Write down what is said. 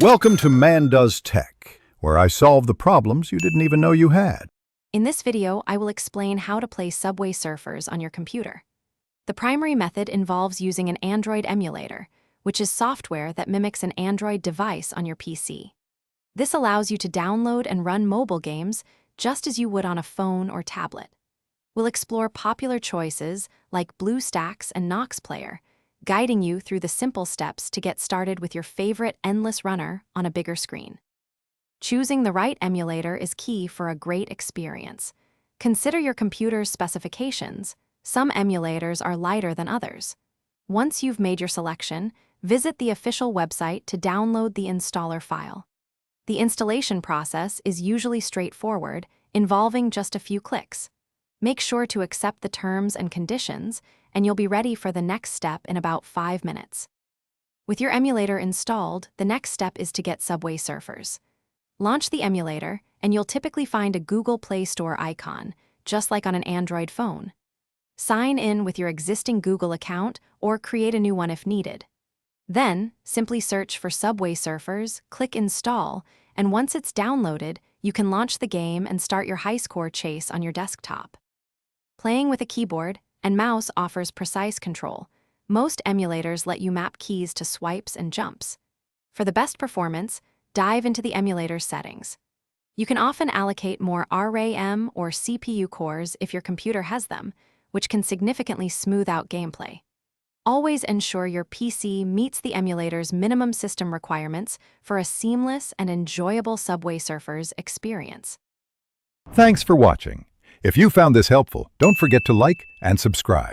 Welcome to Man Does Tech, where I solve the problems you didn't even know you had. In this video, I will explain how to play Subway Surfers on your computer. The primary method involves using an Android emulator, which is software that mimics an Android device on your PC. This allows you to download and run mobile games just as you would on a phone or tablet. We'll explore popular choices like BlueStacks and Nox Player, guiding you through the simple steps to get started with your favorite endless runner on a bigger screen. Choosing the right emulator is key for a great experience. Consider your computer's specifications. Some emulators are lighter than others. Once you've made your selection, visit the official website to download the installer file. The installation process is usually straightforward, involving just a few clicks. Make sure to accept the terms and conditions, and you'll be ready for the next step in about 5 minutes. With your emulator installed, the next step is to get Subway Surfers. Launch the emulator, and you'll typically find a Google Play Store icon, just like on an Android phone. Sign in with your existing Google account or create a new one if needed. Then, simply search for Subway Surfers, click Install, and once it's downloaded, you can launch the game and start your high-score chase on your desktop. Playing with a keyboard and mouse offers precise control. Most emulators let you map keys to swipes and jumps. For the best performance, dive into the emulator's settings. You can often allocate more RAM or CPU cores if your computer has them, which can significantly smooth out gameplay. Always ensure your PC meets the emulator's minimum system requirements for a seamless and enjoyable Subway Surfers experience. Thanks for watching. If you found this helpful, don't forget to like and subscribe.